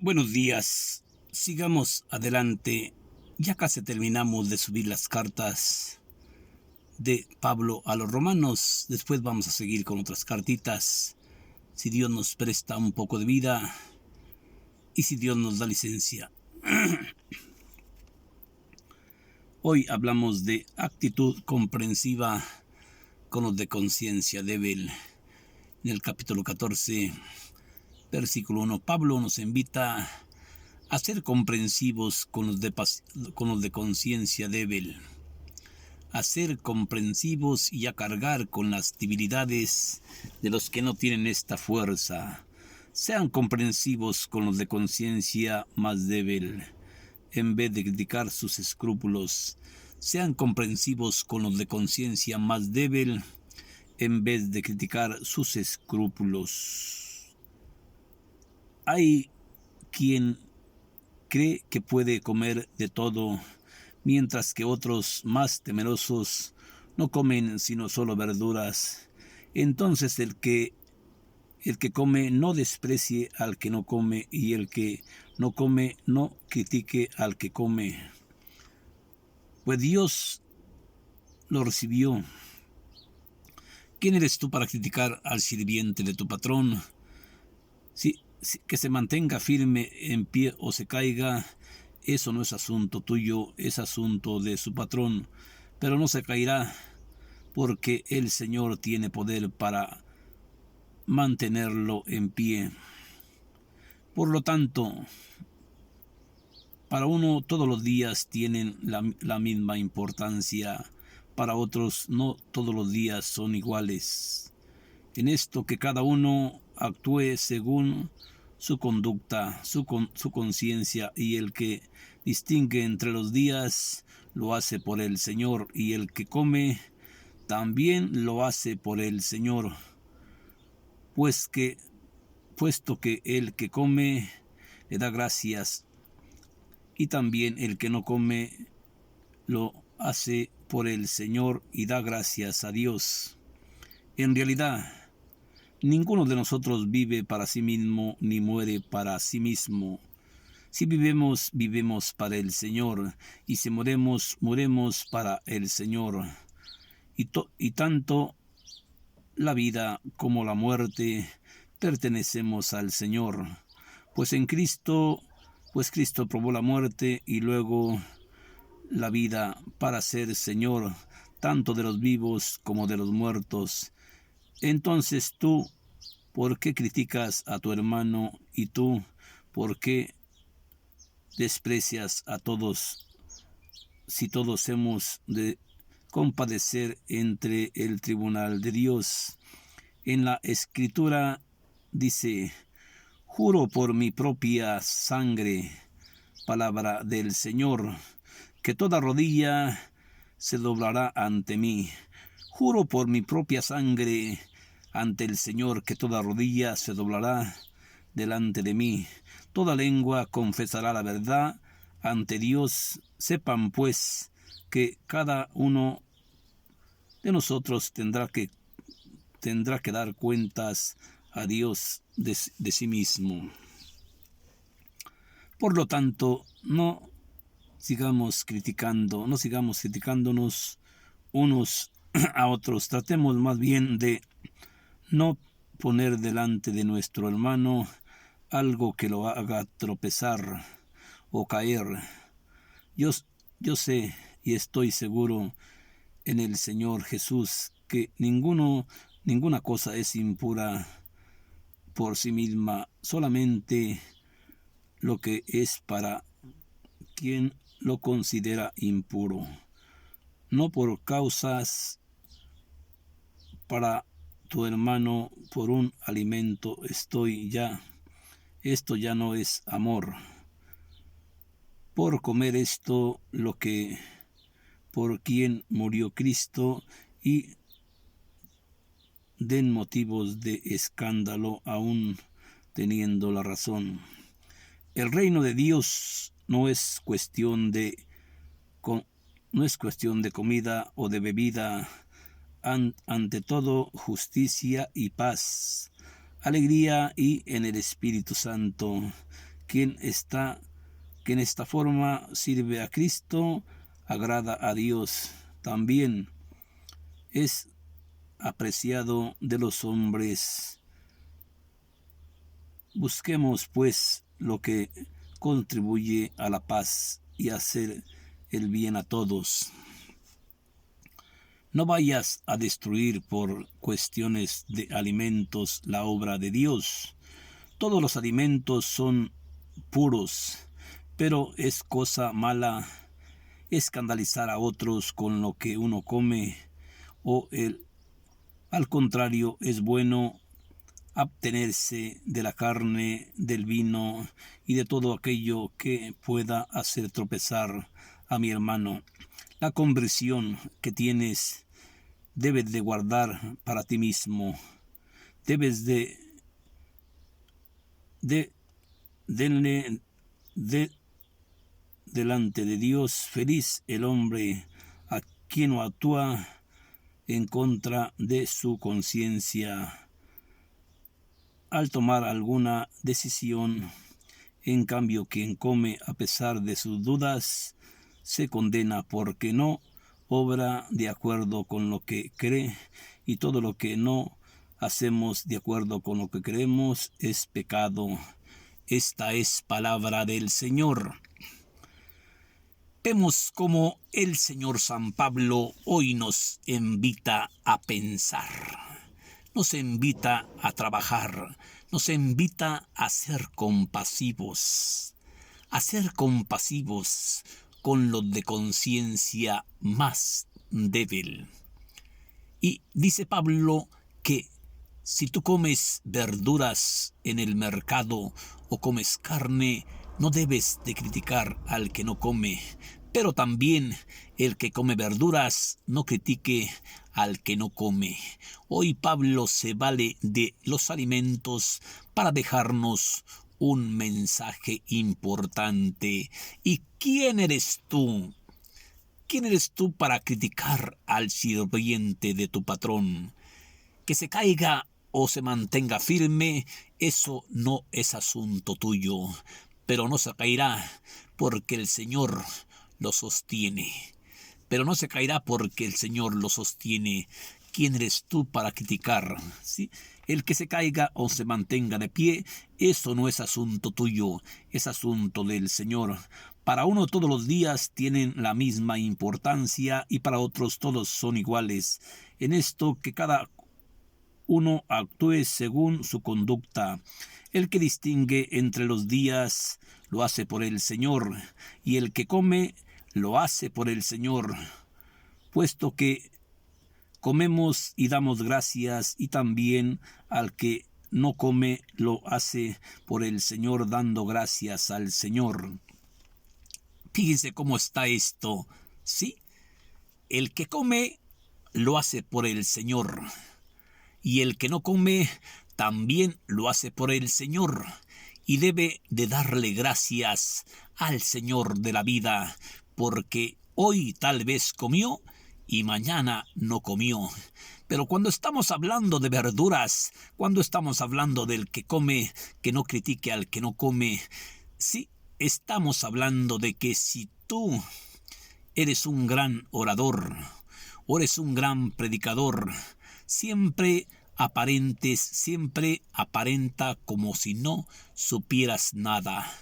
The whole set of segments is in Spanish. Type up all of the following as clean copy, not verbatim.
Buenos días, sigamos adelante. Ya casi terminamos de subir las cartas de Pablo a los romanos. Después vamos a seguir con otras cartitas, si Dios nos presta un poco de vida y si Dios nos da licencia. Hoy hablamos de actitud comprensiva con los de conciencia débil. En el capítulo 14, versículo 1, Pablo nos invita a ser comprensivos con los de conciencia débil, a ser comprensivos y a cargar con las debilidades de los que no tienen esta fuerza. Sean comprensivos con los de conciencia más débil, en vez de criticar sus escrúpulos. Sean comprensivos con los de conciencia más débil, en vez de criticar sus escrúpulos. Hay quien cree que puede comer de todo, mientras que otros más temerosos no comen sino solo verduras. Entonces el que come no desprecie al que no come, y el que no come no critique al que come, pues Dios lo recibió. ¿Quién eres tú para criticar al sirviente de tu patrón? Que se mantenga firme en pie o se caiga, eso no es asunto tuyo, es asunto de su patrón, pero no se caerá, porque el Señor tiene poder para mantenerlo en pie. Por lo tanto, para uno todos los días tienen la misma importancia, para otros no todos los días son iguales. En esto que cada uno actúe según su conducta, su conciencia, y el que distingue entre los días lo hace por el Señor, y el que come también lo hace por el Señor, puesto que el que come le da gracias, y también el que no come lo hace por el Señor y da gracias a Dios. En realidad, ninguno de nosotros vive para sí mismo ni muere para sí mismo. Si vivemos, vivemos para el Señor, y si moremos, moremos para el Señor. Y tanto la vida como la muerte pertenecemos al Señor, pues Cristo probó la muerte y luego la vida para ser Señor tanto de los vivos como de los muertos. Entonces tú, ¿por qué criticas a tu hermano? Y tú, ¿por qué desprecias a todos? Si todos hemos de compadecer entre el tribunal de Dios. En la Escritura dice: juro por mi propia sangre, palabra del Señor, que toda rodilla se doblará ante mí. Juro por mi propia sangre ante el Señor, que toda rodilla se doblará delante de mí. Toda lengua confesará la verdad ante Dios. Sepan pues que cada uno de nosotros tendrá que dar cuentas a Dios de sí mismo. Por lo tanto, no sigamos criticándonos unos a otros. Tratemos más bien de no poner delante de nuestro hermano algo que lo haga tropezar o caer. Yo sé y estoy seguro en el Señor Jesús que ninguna cosa es impura por sí misma, solamente lo que es para quien lo considera impuro. No por causas para tu hermano por un alimento esto ya no es amor. Por comer esto lo que por quien murió Cristo, y den motivos de escándalo aún teniendo la razón. El reino de Dios no es cuestión de comida o de bebida. Ante todo, justicia y paz, alegría y en el Espíritu Santo, que en esta forma sirve a Cristo, agrada a Dios. También es apreciado de los hombres. Busquemos, pues, lo que contribuye a la paz y hacer el bien a todos. No vayas a destruir por cuestiones de alimentos la obra de Dios. Todos los alimentos son puros, pero es cosa mala escandalizar a otros con lo que uno come, al contrario, es bueno abstenerse de la carne, del vino y de todo aquello que pueda hacer tropezar a mi hermano. La conversión que tienes debes de guardar para ti mismo. Debes delante de Dios. Feliz el hombre a quien no actúa en contra de su conciencia al tomar alguna decisión. En cambio, quien come a pesar de sus dudas se condena porque no obra de acuerdo con lo que cree, y todo lo que no hacemos de acuerdo con lo que creemos es pecado. Esta es palabra del Señor. Vemos cómo el Señor San Pablo hoy nos invita a pensar, nos invita a trabajar, nos invita a ser compasivos con los de conciencia más débil. Y dice Pablo que si tú comes verduras en el mercado o comes carne, no debes de criticar al que no come, pero también el que come verduras no critique al que no come. Hoy Pablo se vale de los alimentos para dejarnos un mensaje importante. ¿Y quién eres tú? ¿Quién eres tú para criticar al sirviente de tu patrón? Que se caiga o se mantenga firme, eso no es asunto tuyo, pero no se caerá porque el Señor lo sostiene. Pero no se caerá porque el Señor lo sostiene. ¿Quién eres tú para criticar? ¿Sí? El que se caiga o se mantenga de pie, eso no es asunto tuyo, es asunto del Señor. Para uno todos los días tienen la misma importancia y para otros todos son iguales. En esto que cada uno actúe según su conducta. El que distingue entre los días lo hace por el Señor, y el que come lo hace por el Señor, puesto que comemos y damos gracias, y también al que no come lo hace por el Señor, dando gracias al Señor. Fíjense cómo está esto, ¿sí? El que come lo hace por el Señor, y el que no come también lo hace por el Señor, y debe de darle gracias al Señor de la vida, porque hoy tal vez comió y mañana no comió. Pero cuando estamos hablando de verduras, cuando estamos hablando del que come, que no critique al que no come, sí, estamos hablando de que si tú eres un gran orador o eres un gran predicador, siempre aparenta como si no supieras nada,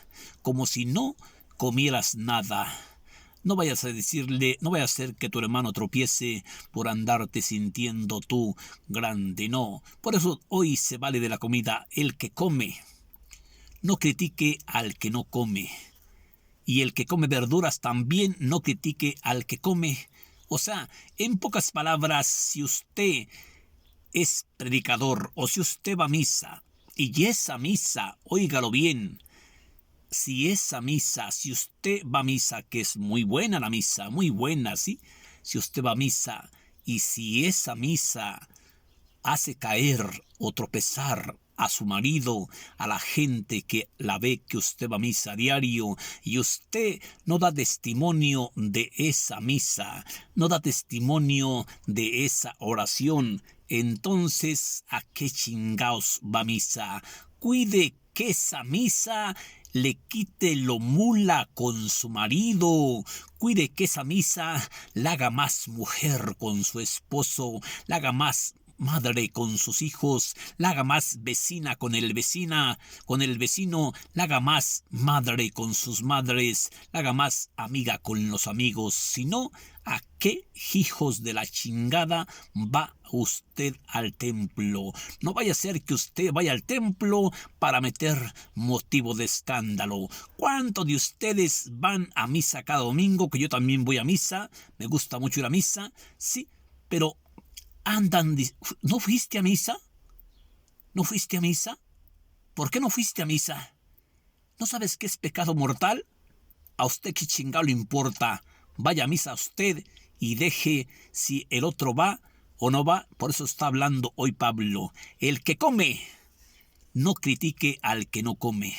como si no comieras nada. No vayas a decirle, no vaya a hacer que tu hermano tropiece por andarte sintiendo tú grande, no. Por eso hoy se vale de la comida. El que come, no critique al que no come. Y el que come verduras también no critique al que come. O sea, en pocas palabras, si usted es predicador o si usted va a misa, y esa misa, óigalo bien, si usted va a misa, que es muy buena la misa, muy buena, ¿sí? Si usted va a misa y si esa misa hace caer o tropezar a su marido, a la gente que la ve que usted va a misa a diario, y usted no da testimonio de esa misa, no da testimonio de esa oración, entonces ¿a qué chingaos va a misa? Cuide que esa misa le quite lo mula con su marido. Cuide que esa misa la haga más mujer con su esposo, la haga más madre con sus hijos, la haga más vecina con el vecino, la haga más madre con sus madres, la haga más amiga con los amigos. Si no, ¿a qué hijos de la chingada va usted al templo? No vaya a ser que usted vaya al templo para meter motivo de escándalo. ¿Cuántos de ustedes van a misa cada domingo? Que yo también voy a misa, me gusta mucho ir a misa, sí, pero ¿no fuiste a misa? ¿No fuiste a misa? ¿Por qué no fuiste a misa? ¿No sabes qué es pecado mortal? ¿A usted qué chingado le importa? Vaya a misa usted y deje si el otro va o no va. Por eso está hablando hoy Pablo. El que come, no critique al que no come.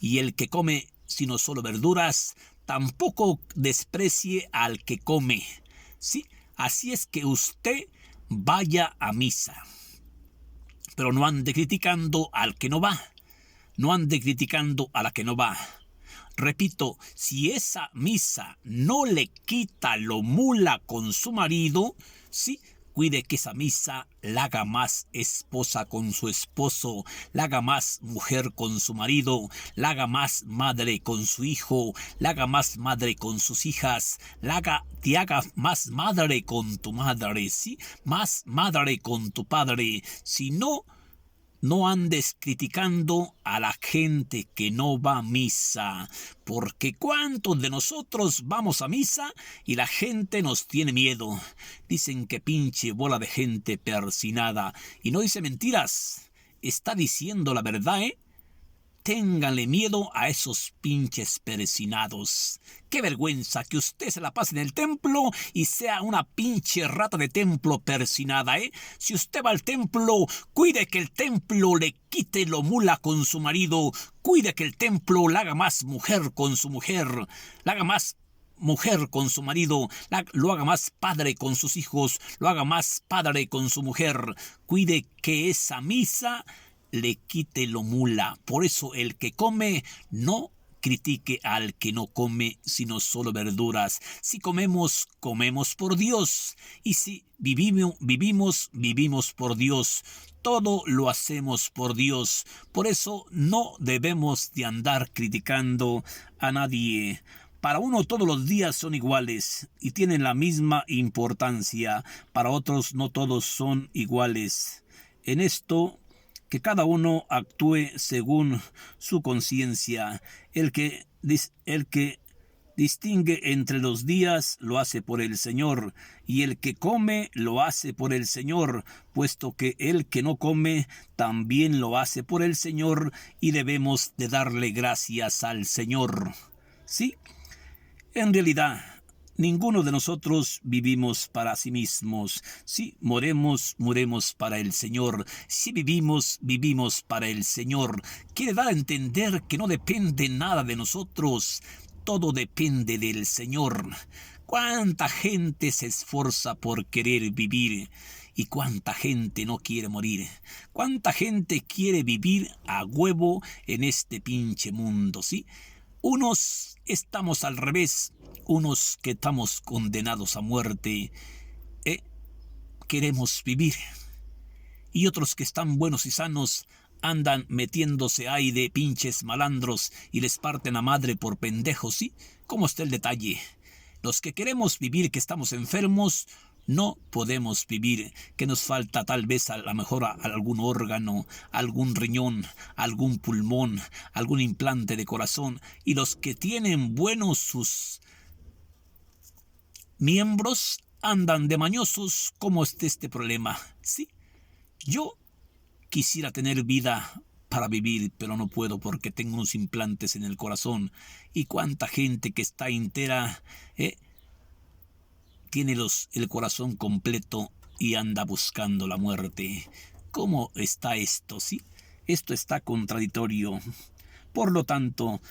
Y el que come sino solo verduras, tampoco desprecie al que come. ¿Sí? Así es que usted vaya a misa. Pero no ande criticando al que no va. No ande criticando a la que no va. Repito, si esa misa no le quita lo mula con su marido, sí, cuide que esa misa la haga más esposa con su esposo, la haga más mujer con su marido, la haga más madre con su hijo, la haga más madre con sus hijas, te haga más madre con tu madre, sí, más madre con tu padre. Si no, no andes criticando a la gente que no va a misa, porque ¿cuántos de nosotros vamos a misa y la gente nos tiene miedo? Dicen que pinche bola de gente persinada, y no dice mentiras, está diciendo la verdad, ¿eh? Ténganle miedo a esos pinches persinados. Qué vergüenza que usted se la pase en el templo y sea una pinche rata de templo persinada, ¿eh? Si usted va al templo, cuide que el templo le quite lo mula con su marido, cuide que el templo la haga más mujer con su mujer, la haga más mujer con su marido, lo haga más padre con sus hijos, lo haga más padre con su mujer. Cuide que esa misa le quite lo mula. Por eso el que come no critique al que no come, sino solo verduras. Si comemos, comemos por Dios. Y si vivimos por Dios. Todo lo hacemos por Dios. Por eso no debemos de andar criticando a nadie. Para uno todos los días son iguales y tienen la misma importancia. Para otros no todos son iguales. En esto, que cada uno actúe según su conciencia. El que distingue entre los días lo hace por el Señor, y el que come lo hace por el Señor, puesto que el que no come también lo hace por el Señor, y debemos de darle gracias al Señor. ¿Sí? En realidad, ninguno de nosotros vivimos para sí mismos. Si moremos para el Señor. Si vivimos para el Señor. Quiere dar a entender que no depende nada de nosotros. Todo depende del Señor. ¿Cuánta gente se esfuerza por querer vivir? ¿Y cuánta gente no quiere morir? ¿Cuánta gente quiere vivir a huevo en este pinche mundo? ¿Sí? Unos estamos al revés, unos que estamos condenados a muerte, queremos vivir. Y otros que están buenos y sanos andan metiéndose ahí de pinches malandros y les parten a madre por pendejos, ¿sí? ¿Cómo está el detalle? Los que queremos vivir, que estamos enfermos, no podemos vivir, que nos falta tal vez a lo mejor algún órgano, algún riñón, algún pulmón, algún implante de corazón, y los que tienen buenos sus miembros andan de mañosos. ¿Cómo está este problema? Sí, yo quisiera tener vida para vivir, pero no puedo porque tengo unos implantes en el corazón. Y cuánta gente que está entera, tiene el corazón completo y anda buscando la muerte. ¿Cómo está esto? ¿Sí? Esto está contradictorio. Por lo tanto,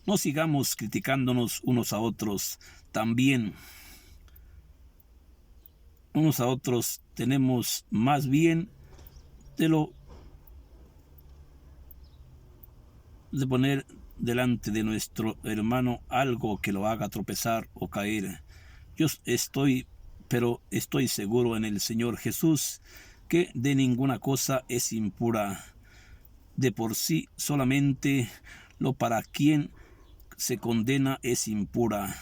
no sigamos criticándonos unos a otros. También unos a otros tenemos más bien de lo de poner delante de nuestro hermano algo que lo haga tropezar o caer. Pero estoy seguro en el Señor Jesús que de ninguna cosa es impura. De por sí solamente lo para quien se condena es impura.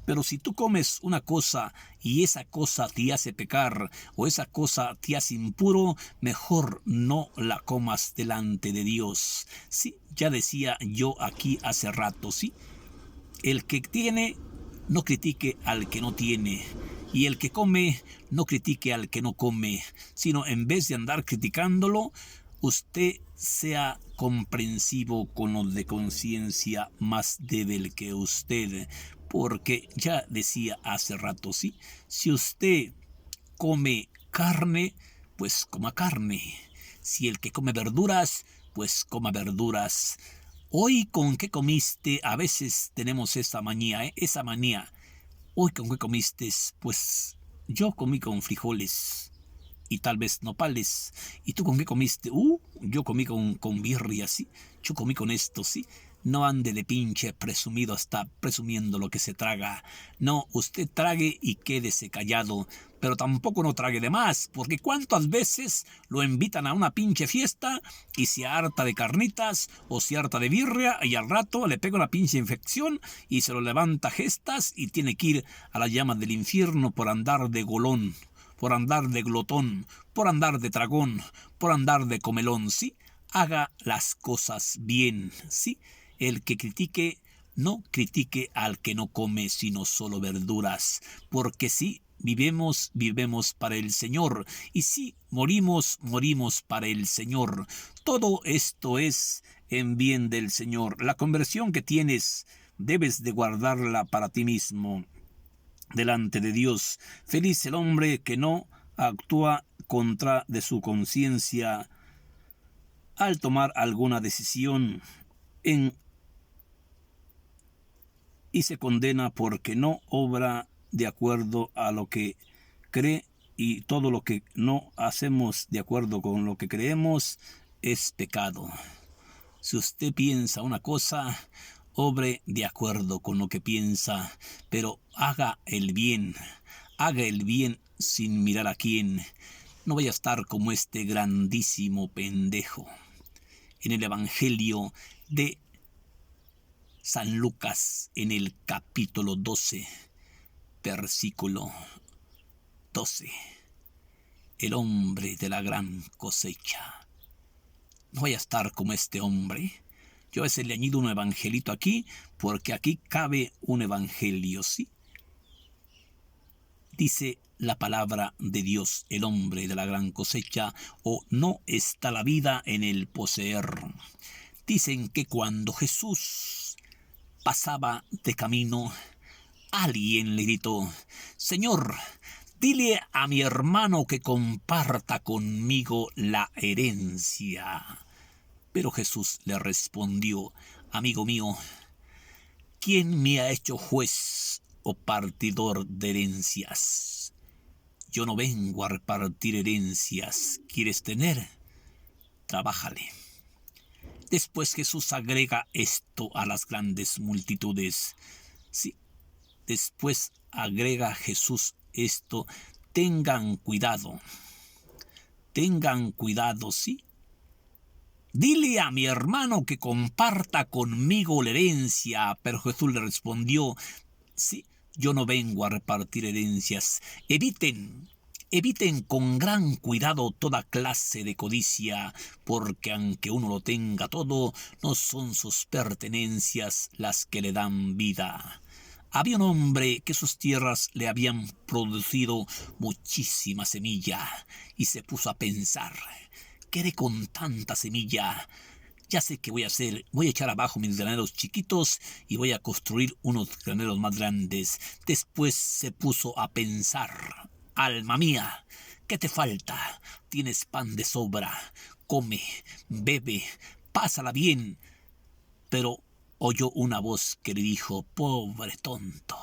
Pero si tú comes una cosa y esa cosa te hace pecar o esa cosa te hace impuro, mejor no la comas delante de Dios. Sí, ya decía yo aquí hace rato, sí. El que tiene, no critique al que no tiene. Y el que come, no critique al que no come. Sino en vez de andar criticándolo, usted sea comprensivo con los de conciencia más débil que usted. Porque ya decía hace rato, sí, si usted come carne, pues coma carne. Si el que come verduras, pues coma verduras. Hoy con qué comiste, a veces tenemos esa manía, esa manía. Hoy con qué comiste, pues yo comí con frijoles y tal vez nopales. ¿Y tú con qué comiste? Yo comí con birria, sí. Yo comí con esto, sí. No ande de pinche presumido, está presumiendo lo que se traga. No, usted trague y quédese callado. Pero tampoco no trague de más, porque cuántas veces lo invitan a una pinche fiesta y se harta de carnitas o se harta de birria y al rato le pega una pinche infección y se lo levanta gestas y tiene que ir a las llamas del infierno por andar de golón, por andar de glotón, por andar de tragón, por andar de comelón, ¿sí? Haga las cosas bien, ¿sí? El que critique, no critique al que no come sino solo verduras, porque sí, vivemos para el Señor, y si morimos para el Señor. Todo esto es en bien del Señor. La conversión que tienes, debes de guardarla para ti mismo, delante de Dios. Feliz el hombre que no actúa contra de su conciencia al tomar alguna decisión y se condena porque no obra de acuerdo a lo que cree, y todo lo que no hacemos de acuerdo con lo que creemos es pecado. Si usted piensa una cosa, obre de acuerdo con lo que piensa, pero haga el bien sin mirar a quién. No vaya a estar como este grandísimo pendejo en el Evangelio de San Lucas, en el capítulo 12, versículo 12. El hombre de la gran cosecha. No vaya a estar como este hombre. Yo a veces le añado un evangelito aquí, porque aquí cabe un evangelio, ¿sí? Dice la palabra de Dios, el hombre de la gran cosecha, o no está la vida en el poseer. Dicen que cuando Jesús pasaba de camino, alguien le gritó: Señor, dile a mi hermano que comparta conmigo la herencia. Pero Jesús le respondió: amigo mío, ¿quién me ha hecho juez o partidor de herencias? Yo no vengo a repartir herencias. ¿Quieres tener? Trabájale. Después Jesús agrega esto a las grandes multitudes. Sí, después agrega Jesús esto: tengan cuidado, ¿sí? Dile a mi hermano que comparta conmigo la herencia. Pero Jesús le respondió: sí, yo no vengo a repartir herencias. Eviten con gran cuidado toda clase de codicia, porque aunque uno lo tenga todo, no son sus pertenencias las que le dan vida. Había un hombre que sus tierras le habían producido muchísima semilla, y se puso a pensar: ¿qué haré con tanta semilla? Ya sé qué voy a hacer. Voy a echar abajo mis graneros chiquitos y voy a construir unos graneros más grandes. Después se puso a pensar: alma mía, ¿qué te falta? Tienes pan de sobra. Come, bebe, pásala bien. Pero oyó una voz que le dijo: pobre tonto,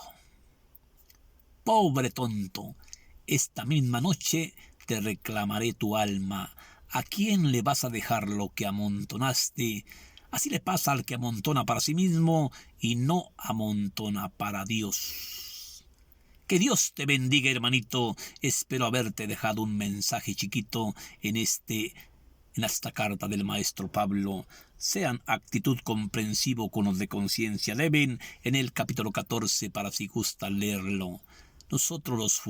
esta misma noche te reclamaré tu alma. ¿A quién le vas a dejar lo que amontonaste? Así le pasa al que amontona para sí mismo y no amontona para Dios. Que Dios te bendiga, hermanito. Espero haberte dejado un mensaje chiquito en esta carta del maestro Pablo. Sean actitud comprensivo con los de conciencia deben en el capítulo 14 para si gusta leerlo. Nosotros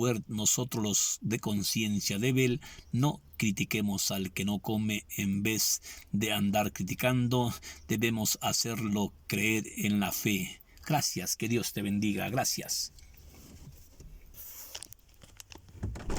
los de conciencia débil, no critiquemos al que no come. En vez de andar criticando, debemos hacerlo creer en la fe. Gracias, que Dios te bendiga. Gracias.